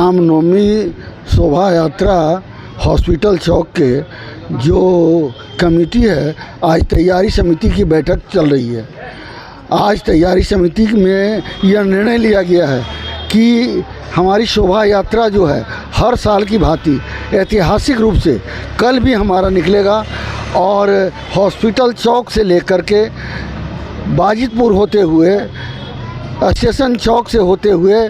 रामनवमी शोभा यात्रा हॉस्पिटल चौक के जो कमेटी है, आज तैयारी समिति की बैठक चल रही है। आज तैयारी समिति में यह निर्णय लिया गया है कि हमारी शोभा यात्रा जो है हर साल की भांति ऐतिहासिक रूप से कल भी हमारा निकलेगा और हॉस्पिटल चौक से लेकर के बाजितपुर होते हुए, स्टेशन चौक से होते हुए,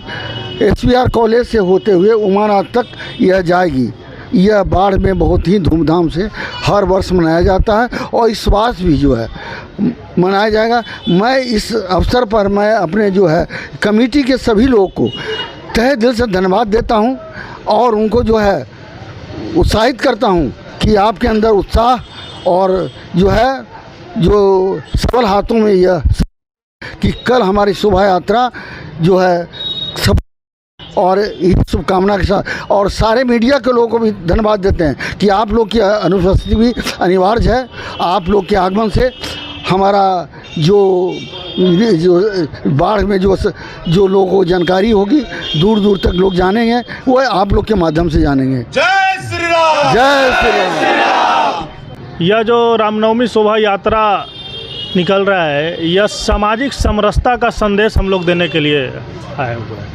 SPR कॉलेज से होते हुए उमानाथ तक यह जाएगी। यह बाढ़ में बहुत ही धूमधाम से हर वर्ष मनाया जाता है और इस वर्ष भी जो है मनाया जाएगा। मैं इस अवसर पर मैं अपने जो है कमेटी के सभी लोगों को तहे दिल से धन्यवाद देता हूं और उनको जो है उत्साहित करता हूं कि आपके अंदर उत्साह और जो है जो सबल हाथों में यह कि कल हमारी शोभा यात्रा जो है सब और इस शुभकामना के साथ और सारे मीडिया के लोगों को भी धन्यवाद देते हैं कि आप लोग की अनुपस्थिति भी अनिवार्य है। आप लोग के आगमन से हमारा जो बाढ़ में जो लोगों को जानकारी होगी, दूर दूर तक लोग जानेंगे, वो आप लोग के माध्यम से जानेंगे। जय श्री राम, जय श्री राम। यह जो रामनवमी शोभा यात्रा निकल रहा है, यह सामाजिक समरसता का संदेश हम लोग देने के लिए आए हुए हैं,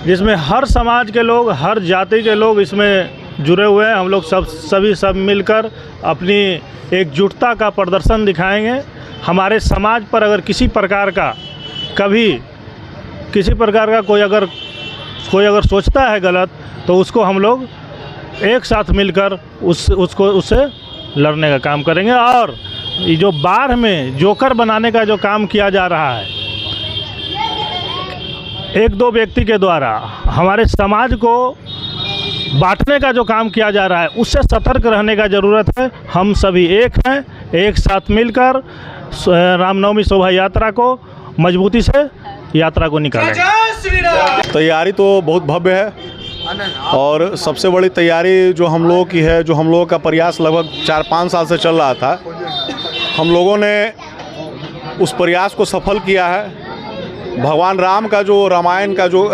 जिसमें हर समाज के लोग, हर जाति के लोग इसमें जुड़े हुए हैं। हम लोग सब मिलकर अपनी एकजुटता का प्रदर्शन दिखाएंगे। हमारे समाज पर अगर किसी प्रकार का कोई अगर सोचता है गलत, तो उसको हम लोग एक साथ मिलकर उससे लड़ने का काम करेंगे। और ये जो बाढ़ में जोकर बनाने का जो काम किया जा रहा है एक दो व्यक्ति के द्वारा, हमारे समाज को बांटने का जो काम किया जा रहा है, उससे सतर्क रहने का ज़रूरत है। हम सभी एक हैं, एक साथ मिलकर रामनवमी शोभा यात्रा को मजबूती से यात्रा को निकालेंगे। तैयारी तो बहुत भव्य है और सबसे बड़ी तैयारी जो हम लोगों की है, जो हम लोगों का प्रयास लगभग 4-5 साल से चल रहा था, हम लोगों ने उस प्रयास को सफल किया है। भगवान राम का जो रामायण का जो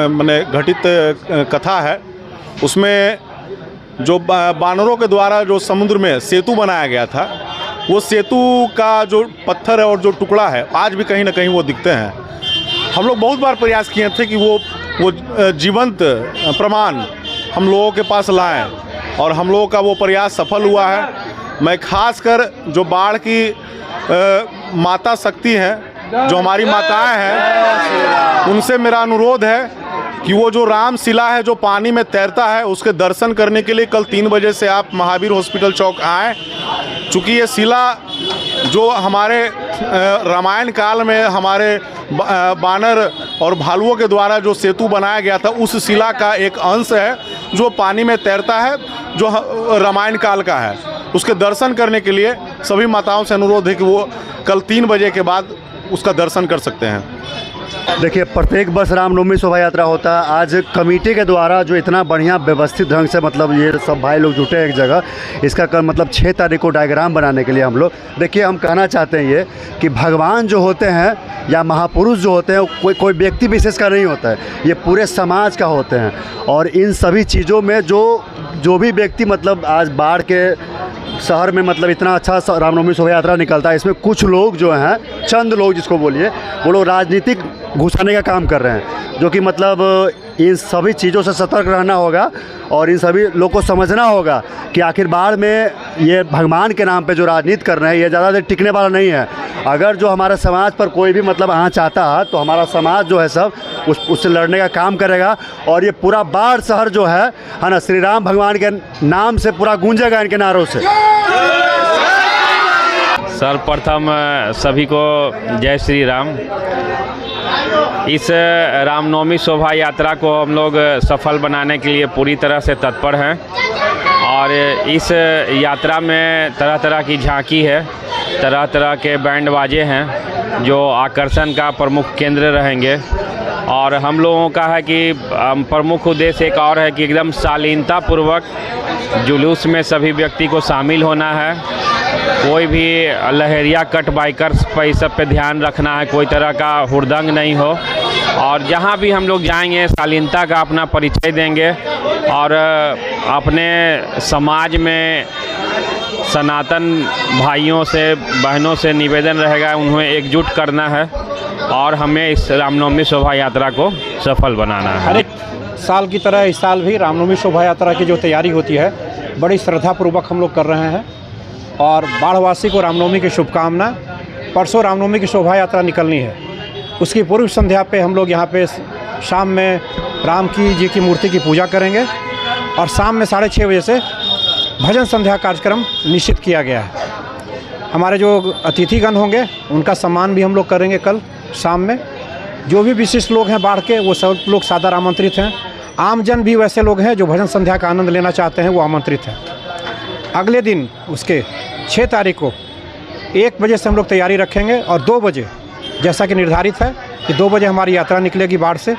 माने घटित कथा है, उसमें जो बानरों के द्वारा जो समुद्र में सेतु बनाया गया था, वो सेतु का जो पत्थर है और जो टुकड़ा है, आज भी कहीं ना कहीं वो दिखते हैं। हम लोग बहुत बार प्रयास किए थे कि वो जीवंत प्रमाण हम लोगों के पास लाएं और हम लोगों का वो प्रयास सफल हुआ है। मैं खासकर जो बाढ़ की माता शक्ति हैं, जो हमारी माताएं हैं, उनसे मेरा अनुरोध है कि वो जो रामशिला है जो पानी में तैरता है, उसके दर्शन करने के लिए कल 3 बजे से आप महावीर हॉस्पिटल चौक आएँ। चूँकि ये शिला जो हमारे रामायण काल में हमारे बानर और भालुओं के द्वारा जो सेतु बनाया गया था, उस शिला का एक अंश है जो पानी में तैरता है, जो रामायण काल का है। उसके दर्शन करने के लिए सभी माताओं से अनुरोध है कि वो कल 3 बजे के बाद उसका दर्शन कर सकते हैं। देखिए, प्रत्येक वर्ष रामनवमी शोभा यात्रा होता है। आज कमेटी के द्वारा जो इतना बढ़िया व्यवस्थित ढंग से मतलब ये सब भाई लोग जुटे हैं एक जगह, इसका कल मतलब 6 तारीख को डायग्राम बनाने के लिए हम लोग, देखिए हम कहना चाहते हैं ये कि भगवान जो होते हैं या महापुरुष जो होते हैं, कोई व्यक्ति विशेष का नहीं होता है, ये पूरे समाज का होते हैं। और इन सभी चीज़ों में जो भी व्यक्ति मतलब आज बाढ़ के शहर में मतलब इतना अच्छा रामनवमी शोभा यात्रा निकलता है, इसमें कुछ लोग जो हैं, चंद लोग जिसको बोलिए, वो लोग राजनीतिक घुसाने का काम कर रहे हैं, जो कि मतलब इन सभी चीज़ों से सतर्क रहना होगा और इन सभी लोग को समझना होगा कि आखिर बाढ़ में ये भगवान के नाम पे जो राजनीति कर रहे हैं, ये ज़्यादा देर टिकने वाला नहीं है। अगर जो हमारे समाज पर कोई भी मतलब आना चाहता है, तो हमारा समाज जो है सब उससे लड़ने का काम करेगा। और ये पूरा बाढ़ शहर जो है ना, श्री राम भगवान के नाम से पूरा गूंजेगा इनके नारों से। सर्वप्रथम सभी को जय श्री राम। इस रामनवमी शोभा यात्रा को हम लोग सफल बनाने के लिए पूरी तरह से तत्पर हैं और इस यात्रा में तरह तरह की झांकी है, तरह तरह के बैंड बाजे हैं जो आकर्षण का प्रमुख केंद्र रहेंगे। और हम लोगों का है कि प्रमुख उद्देश्य एक और है कि एकदम शालीनता पूर्वक जुलूस में सभी व्यक्ति को शामिल होना है कोई भी लहरिया कट बाइकर्स पर इस सब पे ध्यान रखना है, कोई तरह का हुड़दंग नहीं हो। और जहाँ भी हम लोग जाएंगे शालीनता का अपना परिचय देंगे और अपने समाज में सनातन भाइयों से बहनों से निवेदन रहेगा उन्हें एकजुट करना है और हमें इस रामनवमी शोभा यात्रा को सफल बनाना है। हर एक साल की तरह इस साल भी रामनवमी शोभा यात्रा की जो तैयारी होती है बड़ी श्रद्धापूर्वक हम लोग कर रहे हैं और बाढ़वासी को रामनवमी की शुभकामना। परसों रामनवमी की शोभा यात्रा निकलनी है, उसकी पूर्व संध्या पे हम लोग यहाँ पे शाम में राम जी की मूर्ति की पूजा करेंगे और शाम में 6:30 बजे से भजन संध्या कार्यक्रम निश्चित किया गया है। हमारे जो अतिथिगण होंगे उनका सम्मान भी हम लोग करेंगे कल शाम में। जो भी विशिष्ट लोग हैं बाढ़ के वो सब लोग सादर आमंत्रित हैं। आमजन भी वैसे लोग हैं जो भजन संध्या का आनंद लेना चाहते हैं, वो आमंत्रित हैं। अगले दिन उसके 6 तारीख को 1 बजे से हम लोग तैयारी रखेंगे और 2 बजे जैसा कि निर्धारित है कि 2 बजे हमारी यात्रा निकलेगी बाढ़ से।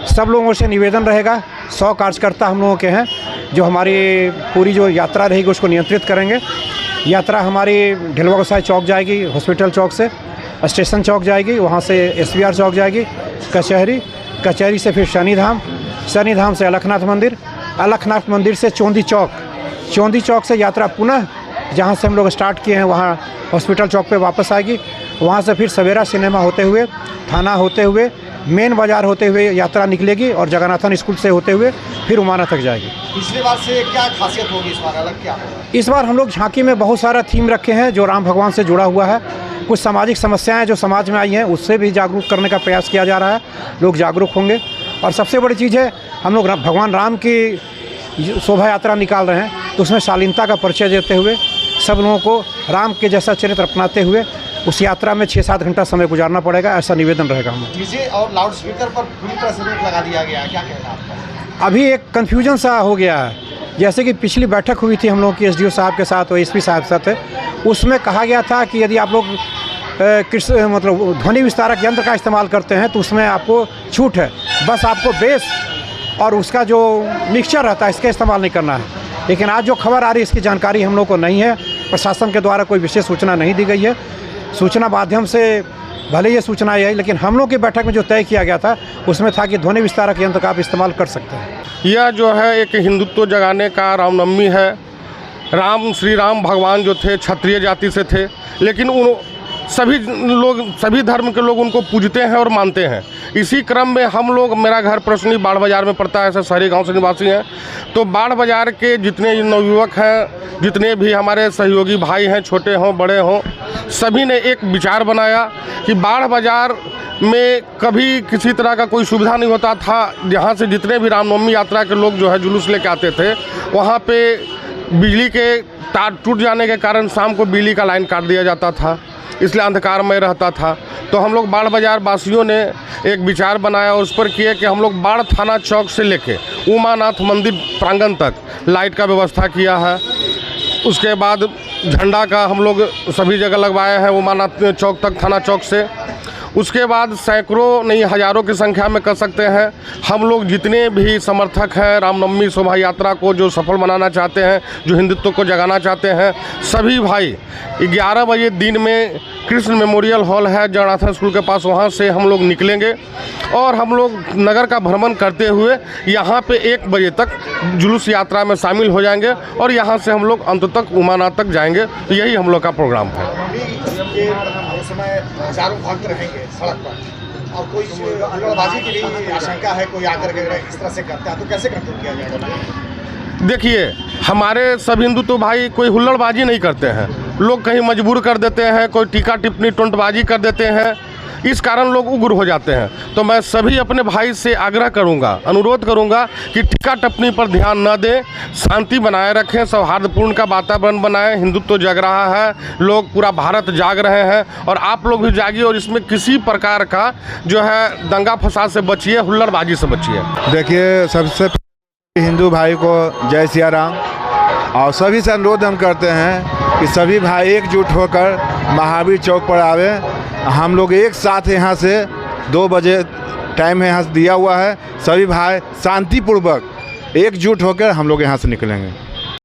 सब लोगों से निवेदन रहेगा, 100 कार्यकर्ता हम लोगों के हैं जो हमारी पूरी जो यात्रा रहेगी उसको नियंत्रित करेंगे। यात्रा हमारी ढिलवा गोसाई चौक जाएगी, हॉस्पिटल चौक से स्टेशन चौक जाएगी, वहाँ से SBR चौक जाएगी, कचहरी से फिर शनिधाम से अलखनाथ मंदिर से चौंदी चौक से यात्रा पुनः जहाँ से हम लोग स्टार्ट किए हैं वहाँ हॉस्पिटल चौक पे वापस आएगी। वहाँ से फिर सवेरा सिनेमा होते हुए, थाना होते हुए, मेन बाज़ार होते हुए यात्रा निकलेगी और जगन्नाथन स्कूल से होते हुए फिर उमाना तक जाएगी। पिछली बार से क्या खासियत होगी इस बार, अलग क्या होगा? इस बार हम लोग झांकी में बहुत सारा थीम रखे हैं जो राम भगवान से जुड़ा हुआ है। कुछ सामाजिक समस्याएं जो समाज में आई हैं उससे भी जागरूक करने का प्रयास किया जा रहा है, लोग जागरूक होंगे। और सबसे बड़ी चीज़ है हम लोग भगवान राम की शोभा यात्रा निकाल रहे हैं तो उसमें शालीनता का परिचय देते हुए सब लोगों को राम के जैसा चरित्र अपनाते हुए उस यात्रा में 6-7 घंटा समय गुजारना पड़ेगा, ऐसा निवेदन रहेगा। हम डीजे और लाउड स्पीकर पर पूरी तरह से रोक लगा दिया गया है, क्या कहना है आपका? अभी एक कन्फ्यूजन सा हो गया है, जैसे कि पिछली बैठक हुई थी हम लोगों की SDO साहब के साथ और SP साहब के साथ, उसमें कहा गया था कि यदि आप लोग मतलब ध्वनि विस्तारक यंत्र का इस्तेमाल करते हैं तो उसमें आपको छूट है, बस आपको बेस और उसका जो मिक्सचर रहता है इसका इस्तेमाल नहीं करना है। लेकिन आज जो खबर आ रही है इसकी जानकारी हम लोग को नहीं है, प्रशासन के द्वारा कोई विशेष सूचना नहीं दी गई है। सूचना माध्यम से भले ये सूचना आई, लेकिन हम लोग की बैठक में जो तय किया गया था उसमें था कि ध्वनि विस्तारक यंत्र का आप इस्तेमाल कर सकते हैं। यह जो है एक हिंदुत्व जगाने का रामनवमी है। श्री राम भगवान जो थे क्षत्रिय जाति से थे, लेकिन उन सभी धर्म के लोग उनको पूजते हैं और मानते हैं। इसी क्रम में हम लोग, मेरा घर प्रश्नी बाढ़ बाज़ार में पड़ता है, ऐसे शहरी गांव से निवासी हैं, तो बाढ़ बाज़ार के जितने नवयुवक हैं, जितने भी हमारे सहयोगी भाई हैं, छोटे हों बड़े हों, सभी ने एक विचार बनाया कि बाढ़ बाज़ार में कभी किसी तरह का कोई सुविधा नहीं होता था। यहाँ से जितने भी रामनवमी यात्रा के लोग जो है जुलूस लेके आते थे, वहाँ पे बिजली के तार टूट जाने के कारण शाम को बिजली का लाइन काट दिया जाता था, इसलिए अंधकारमय रहता था। तो हम लोग बाढ़ बाज़ार वासियों ने एक विचार बनाया और उस पर किए कि हम लोग बाढ़ थाना चौक से लेके उमानाथ मंदिर प्रांगण तक लाइट का व्यवस्था किया है। उसके बाद झंडा का हम लोग सभी जगह लगवाए हैं उमानाथ चौक तक, थाना चौक से। उसके बाद सैकड़ों नहीं हज़ारों की संख्या में कर सकते हैं हम लोग जितने भी समर्थक हैं रामनवमी शोभा यात्रा को जो सफल बनाना चाहते हैं, जो हिंदुत्व को जगाना चाहते हैं, सभी भाई 11 बजे दिन में कृष्ण मेमोरियल हॉल है जगन्नाथन स्कूल के पास, वहाँ से हम लोग निकलेंगे और हम लोग नगर का भ्रमण करते हुए यहाँ पे 1 बजे तक जुलूस यात्रा में शामिल हो जाएंगे और यहाँ से हम लोग अंत तक उमानाथ तक जाएंगे। यही हम लोग का प्रोग्राम है। उस समय हजारों भक्त रहेंगे सड़क पर और कोई हुल्लड़बाजी की भी आशंका है, कोई आकर के इस तरह से करता है तो कैसे कंट्रोल किया जाएगा? देखिए, हमारे सब हिंदू तो भाई कोई हुल्लड़बाजी नहीं करते हैं, लोग कहीं मजबूर कर देते हैं, कोई टीका टिप्पणी टोंटबाजी कर देते हैं, इस कारण लोग उग्र हो जाते हैं। तो मैं सभी अपने भाई से आग्रह करूंगा, अनुरोध करूंगा कि टीका टिप्पणी पर ध्यान न दें, शांति बनाए रखें, सौहार्दपूर्ण का वातावरण बनाएं। हिंदुत्व जग रहा है, लोग पूरा भारत जाग रहे हैं और आप लोग भी जागिए और इसमें किसी प्रकार का जो है दंगा फसाद से बचिए, हुल्लड़बाजी से बचिए। देखिए, सबसे हिंदू भाई को जय सिया राम, और सभी से अनुरोध हम करते हैं कि सभी भाई एकजुट होकर महावीर चौक पर आवे। हम लोग एक साथ यहाँ से 2 बजे टाइम यहाँ से दिया हुआ है, सभी भाई शांतिपूर्वक एकजुट होकर हम लोग यहाँ से निकलेंगे।